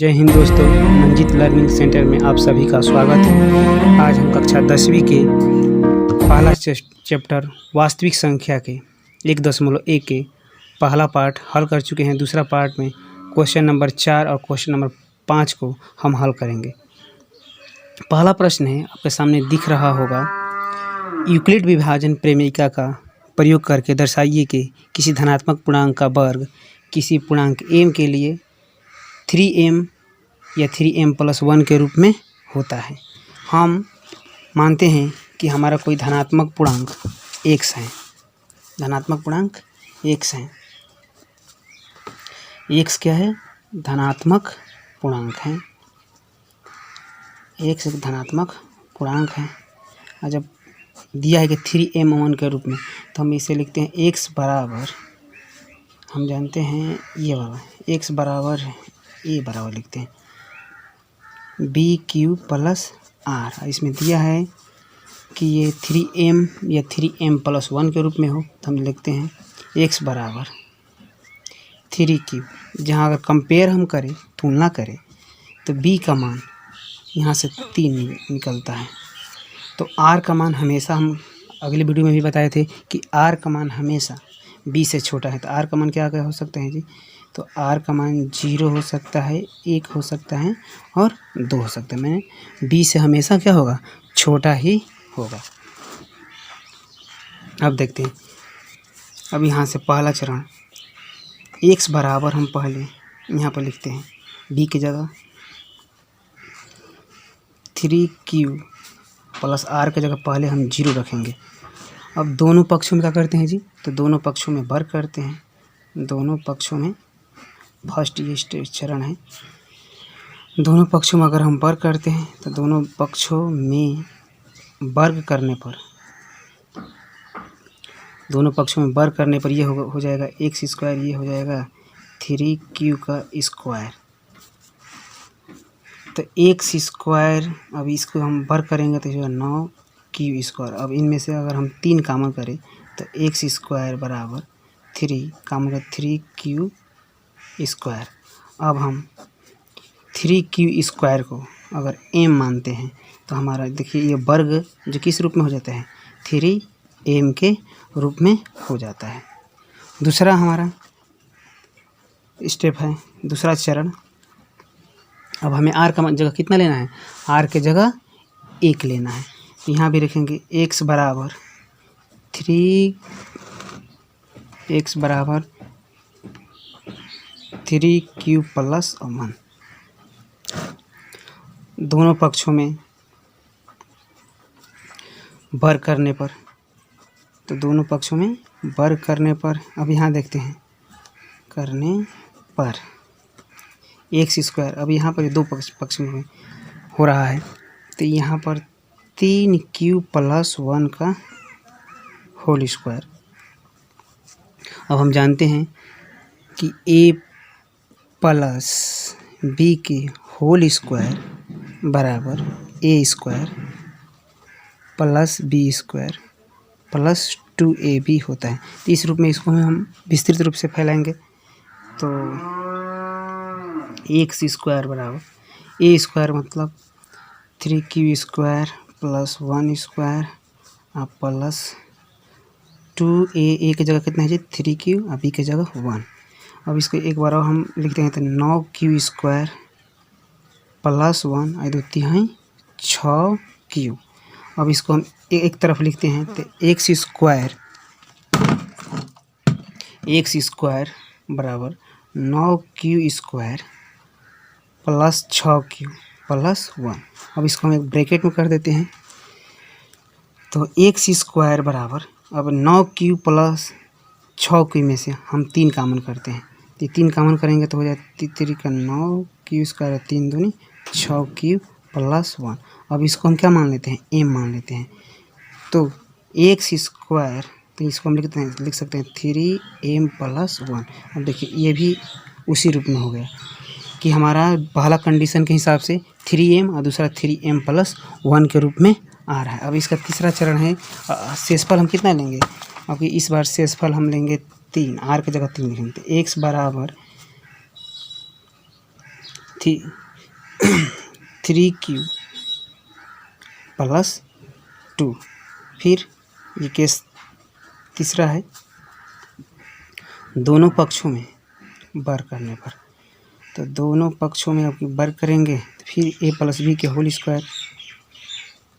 जय हिंद दोस्तों, Manjit learning centre में आप सभी का स्वागत है। आज हम कक्षा 10वीं के पहला चैप्टर वास्तविक संख्या के 1.1 के पहला पार्ट हल कर चुके हैं। दूसरा पार्ट में क्वेश्चन नंबर 4 और क्वेश्चन नंबर 5 को हम हल करेंगे। पहला प्रश्न है, आपके सामने दिख रहा होगा, यूक्लिड विभाजन प्रमेयिका का प्रयोग करके दर्शाइए कि किसी धनात्मक पूर्णांक का वर्ग किसी पूर्णांक m के लिए 3m या 3m+1 के रूप में होता है। हम मानते हैं कि हमारा कोई धनात्मक पूर्णांक x है। धनात्मक पूर्णांक x है। x क्या है? धनात्मक पूर्णांक है। x एक धनात्मक पूर्णांक है। और जब दिया है कि 3m1 के रूप में, तो हम इसे लिखते हैं x बराबर, हम जानते हैं ये वाला x बराबर a बराबर लिखते हैं BQ + R। इसमें दिया है कि ये 3m या 3m+1 के रूप में हो, तो हम लिखते हैं x बराबर 3Q। जहाँ अगर कंपेयर हम करें, तुलना करें, तो b का मान यहाँ से 3 निकलता है। तो r का मान हमेशा, हम अगले वीडियो में भी बताए थे कि r का मान हमेशा b से छोटा है। तो r का मान क्या क्या हो सकते हैं जी? तो r का मान 0 हो सकता है, 1 हो सकता है और 2 हो सकता है। मैंने b से हमेशा क्या होगा? छोटा ही होगा। अब देखते हैं, अब यहाँ से पहला चरण x बराबर, हम पहले यहाँ पर लिखते हैं b की जगह 3Q + R की जगह पहले हम 0 रखेंगे। अब दोनों पक्षों में क्या करते हैं जी? तो दोनों पक्षों में वर्ग करते हैं। दोनों पक्षों में, फर्स्ट ये चरण है, दोनों पक्षों में अगर हम वर्ग करते हैं, तो दोनों पक्षों में वर्ग करने पर, दोनों पक्षों में वर्ग करने पर ये हो जाएगा x², ये हो जाएगा 3Q का स्क्वायर। तो x², अब इसको हम वर्ग करेंगे तो जो 9Q²। अब इनमें से अगर हम 3 कॉमन करें, तो x² बराबर 3 कॉमन 3Q²। अब हम 3Q² को अगर m मानते हैं, तो हमारा देखिए ये वर्ग जो किस रूप में हो जाता है? 3m के रूप में हो जाता है। दूसरा हमारा स्टेप है, दूसरा चरण। अब हमें r का जगह कितना लेना है? r के जगह 1 लेना है। यहाँ भी रखेंगे x बराबर 3Q + 1। दोनों पक्षों में वर्ग करने पर, तो दोनों पक्षों में वर्ग करने पर, अब यहाँ देखते हैं, करने पर x², अब यहाँ पर 2 पक्ष में हो रहा है, तो यहाँ पर 3Q + 1 का होल स्क्वायर। अब हम जानते हैं कि a + b के होल स्क्वायर बराबर a² + b² + 2ab होता है। तो इस रूप में इसको हम विस्तृत रूप से फैलाएंगे, तो x² बराबर a² मतलब 3Q² + 1² प्लस 2a की जगह कितना है जी? 3Q, और b की जगह 1। अब इसको एक बार और हम लिखते हैं, तो 9Q² + 1 और 2 तिहाई 6Q। अब इसको हम एक तरफ लिखते हैं, तो x² बराबर 9Q² + 6Q + 1। अब इसको हम एक ब्रैकेट में कर देते हैं, तो x² बराबर, अब 9Q + 6Q में से हम 3 कॉमन करते हैं, तो 3 कॉमन करेंगे तो हो जाए 3 का 9Q², 3 दूनी 6Q + 1। अब इसको हम क्या मान लेते हैं? m मान लेते हैं। तो x², तो इसको हम लिख सकते हैं 3m + 1। अब देखिए ये भी उसी रूप में हो गया कि हमारा पहला कंडीशन के हिसाब से 3m और दूसरा 3m + 1 के रूप में आ रहा है। अब इसका तीसरा चरण है, शेषफल हम कितना लेंगे? अब इस बार शेषफल हम लेंगे 3, r की जगह 3 लिखेंगे। तो x बराबर 3q प्लस 2। फिर ये केस तीसरा है, दोनों पक्षों में वर्ग करने पर। तो दोनों पक्षों में अब वर्ग करेंगे तो फिर a प्लस बी के होल स्क्वायर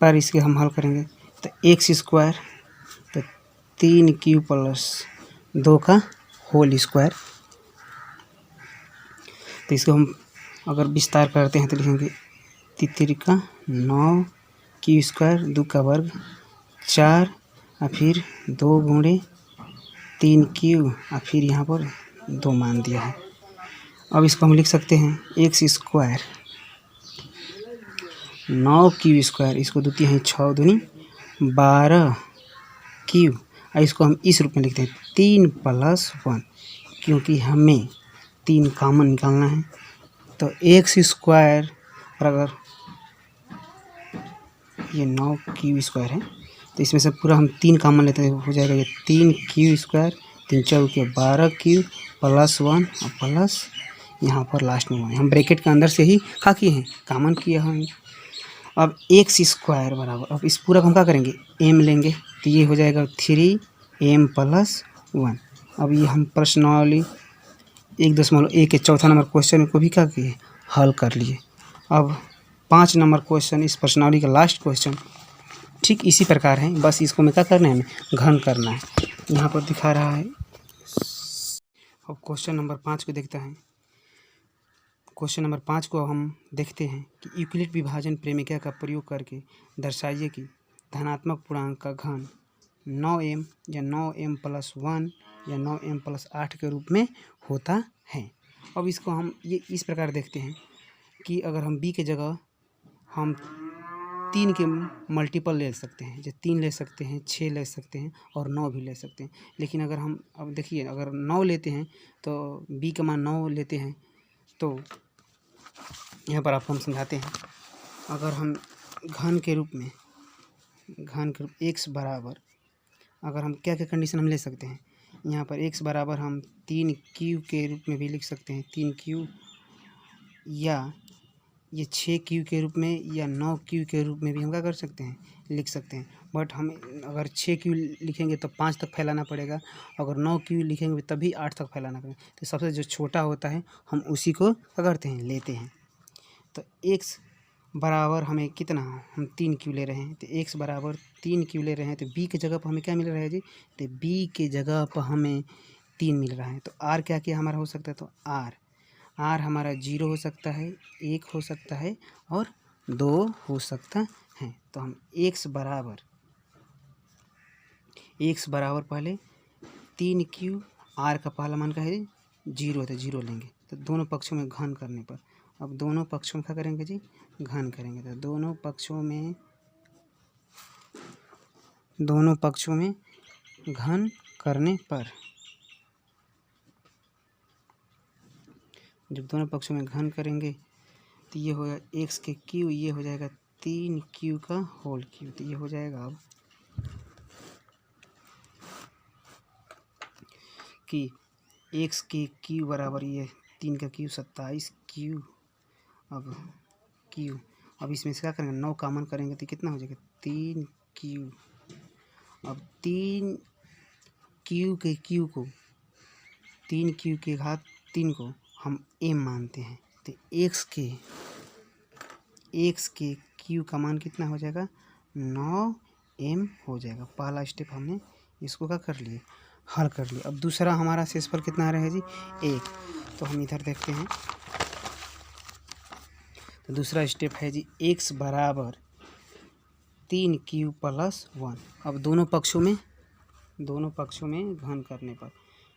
पर इसके हम हल करेंगे तो एक्स स्क्वायर, तो 3q प्लस 2 का होल स्क्वायर। तो इसको हम अगर विस्तार करते हैं तो लिखेंगे 3 का 9q स्क्वायर, 2 का वर्ग 4 और फिर 2 गुणे 3q और फिर यहाँ पर 2 मान दिया है। अब इसको हम लिख सकते हैं एक्स स्क्वायर 9q स्क्वायर, इसको द्वितीय है 6 दूनी 12q, और इसको हम इस रूप में लिखते हैं 3 प्लस 1, क्योंकि हमें 3 कॉमन निकालना है। तो एक्स स्क्वायर और अगर ये 9q स्क्वायर है तो इसमें से पूरा हम 3 कॉमन लेते हैं, हो जाएगा ये 3q स्क्वायर, 3 चौक के 12q प्लस 1 और प्लस यहाँ पर लास्ट में 1। हम ब्रैकेट के अंदर से ही क्या किए हैं, कॉमन किया हम। अब एक्स स्क्वायर बराबर, अब इस पूरा को हम क्या करेंगे, m लेंगे तो ये हो जाएगा 3m प्लस 1। अब ये हम प्रश्नावली 1.1 के चौथा नंबर क्वेश्चन को भी क्या किए, हल कर लिए। अब 5 नंबर क्वेश्चन, इस प्रश्नावली का लास्ट क्वेश्चन ठीक इसी प्रकार है, बस इसको में क्या करना है, हमें घन करना है। यहाँ पर दिखा रहा है। अब क्वेश्चन नंबर 5 को देखते हैं। क्वेश्चन नंबर 5 को हम देखते हैं कि यूक्लिड विभाजन प्रमेय का प्रयोग करके दर्शाइए कि धनात्मक पूर्णांक का घन 9m या 9m प्लस 1 या 9m प्लस 8 के रूप में होता है। अब इसको हम ये इस प्रकार देखते हैं कि अगर हम b के जगह हम 3 के मल्टीपल ले सकते हैं, जैसे 3 ले सकते हैं, 6 ले सकते हैं और 9 भी ले सकते हैं। लेकिन अगर हम अब देखिए अगर 9 लेते हैं तो b का मान 9 लेते हैं तो यहाँ पर आपको हम समझाते हैं। अगर हम घन के रूप x बराबर, अगर हम क्या क्या कंडीशन हम ले सकते हैं, यहाँ पर x बराबर हम 3q के रूप में भी लिख सकते हैं, 3q, या ये 6q के रूप में या 9q के रूप में भी हम क्या कर सकते हैं, लिख सकते हैं। बट हम अगर 6q लिखेंगे तो 5 तक फैलाना पड़ेगा, अगर 9q लिखेंगे तभी 8 तक फैलाना पड़ेगा। तो सबसे जो छोटा होता है हम उसी को क्या करते हैं, लेते हैं। तो x बराबर हमें कितना, हम 3q ले रहे हैं, तो x बराबर 3q ले रहे हैं, तो b के जगह पर हमें क्या मिल रहा है जी, तो b के जगह पर हमें 3 मिल रहा है। तो r क्या क्या हमारा हो सकता है, तो r हमारा 0 हो सकता है, 1 हो सकता है और 2 हो सकता है। तो हम x बराबर पहले 3q, r का पहला मान का है 0, तो 0 लेंगे। तो दोनों पक्षों में घन करने पर, अब दोनों पक्षों में क्या करेंगे जी, घन करेंगे। तो दोनों पक्षों में घन करने पर, जब दोनों पक्षों में घन करेंगे तो ये होगा x के q, ये हो जाएगा 3q का होल q। तो ये हो जाएगा अब कि x के q बराबर ये 3 का q 27q, अब q, अब इसमें से क्या करेंगे, 9 कॉमन करेंगे तो कितना हो जाएगा 3q। अब 3q के q को, 3q के घात 3 को हम m मानते हैं। तो x के q का मान कितना हो जाएगा, 9m हो जाएगा। पहला स्टेप हमने इसको क्या कर लिए, हल कर लिया। अब दूसरा हमारा शेषफल कितना आ रहा है जी, 1। तो हम इधर देखते हैं। तो दूसरा स्टेप है जी x बराबर 3q प्लस 1। अब दोनों पक्षों में घन करने पर,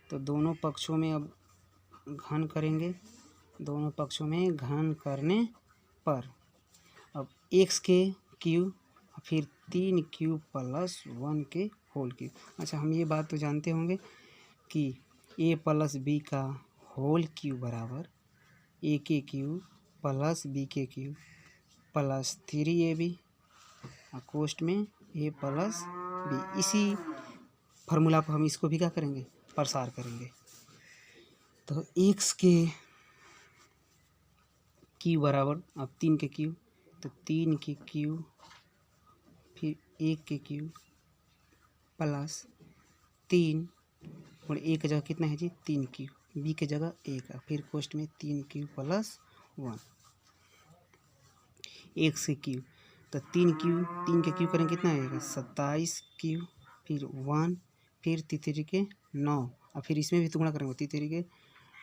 तो दोनों पक्षों में अब घन करेंगे, दोनों पक्षों में घन करने पर अब x के q फिर 3q प्लस 1 के होल q। अच्छा, हम ये बात तो जानते होंगे कि a प्लस b का होल q बराबर a के q प्लस b के q प्लस 3ab और कोष्ट में a प्लस b। इसी फार्मूला पर हम इसको भी क्या करेंगे, प्रसार करेंगे। तो x के क्यू बराबर अब 3 के क्यू, तो 3 के क्यू फिर 1 के क्यू प्लस 3 और 1 की जगह कितना है जी 3 क्यू, बी की जगह 1 है, फिर कोष्ट में 3 क्यू प्लस 1 1 से क्यू, तो 3 के क्यू करेंगे कितना आएगा 27 क्यू, फिर 1 फिर तीसरी के 9 और फिर इसमें भी तुगुना करेंगे तीसरी के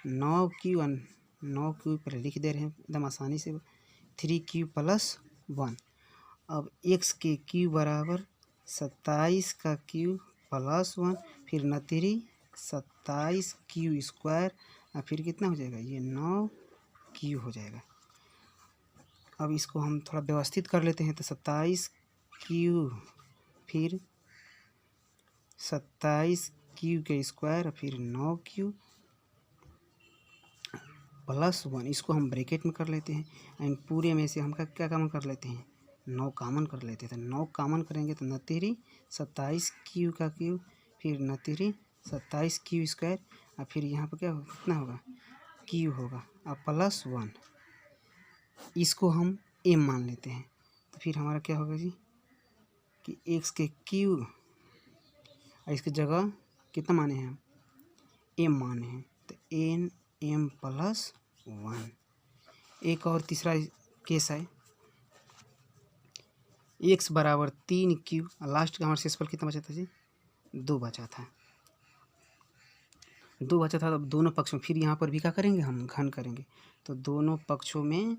9 क्यू पर लिख दे रहे हैं एकदम आसानी से 3 क्यू प्लस 1। अब x के क्यू बराबर 27 का क्यू प्लस 1 फिर नतीरी 27 क्यू स्क्वायर और फिर कितना हो जाएगा ये 9 क्यू हो जाएगा। अब इसको हम थोड़ा व्यवस्थित कर लेते हैं, तो 27 क्यू फिर 27 क्यू के स्क्वायर फिर 9 क्यू प्लस 1, इसको हम ब्रैकेट में कर लेते हैं एंड पूरे में से हम क्या कॉमन कर लेते हैं 9 कॉमन कर लेते हैं, तो 9 कॉमन करेंगे तो नतीरी 27 क्यू का क्यू फिर नतीरी 27 क्यू स्क्वायर और फिर यहाँ पर क्या होगा कितना होगा क्यू होगा और प्लस 1, इसको हम m मान लेते हैं, तो फिर हमारा क्या होगा जी कि x के क्यू और इसकी जगह कितना माने हैं हम m माने हैं, तो n m प्लस 1। एक और तीसरा केस है x बराबर 3 क्यू और लास्ट का हमारा शेषफल कितना बचा था जी 2 बचा था, 2 बचा था। तो दोनों पक्षों फिर यहाँ पर भी क्या करेंगे हम घन करेंगे, तो दोनों पक्षों में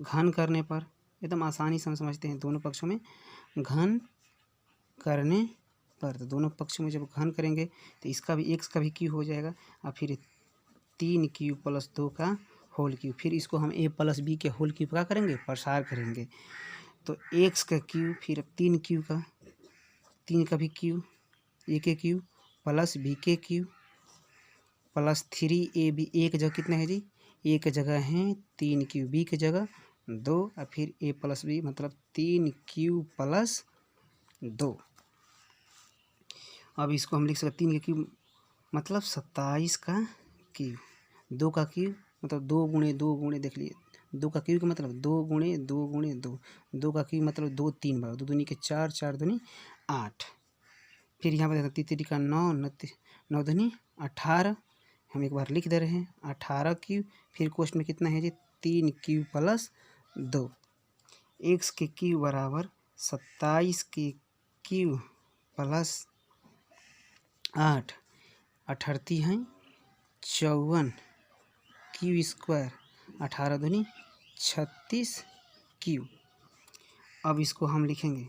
घन करने पर एकदम आसानी से हम समझते हैं, दोनों पक्षों में घन करने पर तो दोनों पक्षों में जब घन करेंगे तो इसका भी x का भी क्यू हो जाएगा और फिर 3 क्यू प्लस 2 का होल क्यू, फिर इसको हम a प्लस बी के होल क्यू क्या करेंगे प्रसार करेंगे, तो x का क्यू फिर 3 क्यू का 3 का भी क्यू a के क्यू प्लस बी के क्यू प्लस 3ab a की जगह कितना है जी a की जगह है 3 क्यू, b की जगह 2 और फिर a प्लस बी मतलब 3 क्यू प्लस 2। अब इसको हम लिख सकते 3 के क्यू मतलब 27 का क्यू, 2 का क्यू मतलब 2 गुणे 2 गुणे देख लिए 2 का क्यू का मतलब 2 गुणे 2 गुणे 2, 2 का क्यू मतलब 2 3 बार 2 दूनी के 4 4 दूनी 8, फिर यहाँ पर तीसरी का 9 9 दूनी 18, हम एक बार लिख दे रहे हैं 18 क्यू, फिर कोष्ट में कितना है जी 3 क्यू प्लस 2, x के क्यू बराबर 27 के क्यू प्लस 8 अठरती हैं 54 क्यू स्क्वायर 18 दूनी 36 क्यू। अब इसको हम लिखेंगे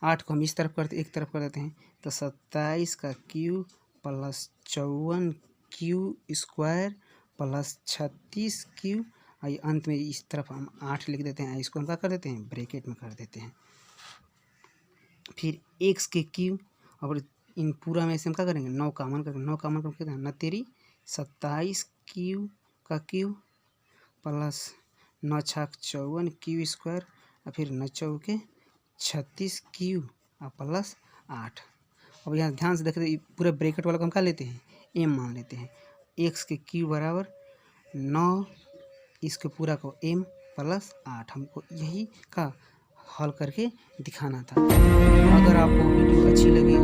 8 को हम इस तरफ करते एक तरफ कर देते हैं, तो 27 का Q plus 54 Q square plus 36 Q और अंत में इस तरफ हम 8 लिख देते हैं, इसको हम क्या कर देते हैं ब्रैकेट में कर देते हैं। फिर x के क्यू और इन पूरा में से हम क्या करेंगे 9 कॉमन करेंगे, 9 कॉमन करके न तेरी 27 क्यू का क्यू प्लस 9 छाक 54 क्यू स्क्वायर और फिर 9 चौके 36 क्यू और प्लस 8। अब यहाँ ध्यान से देखते पूरे ब्रैकेट वाला को हम क्या लेते हैं m मान लेते हैं, x के क्यू बराबर 9 इसके पूरा को m प्लस 8, हमको यही का हल करके दिखाना था। अगर आपको वीडियो अच्छी लगी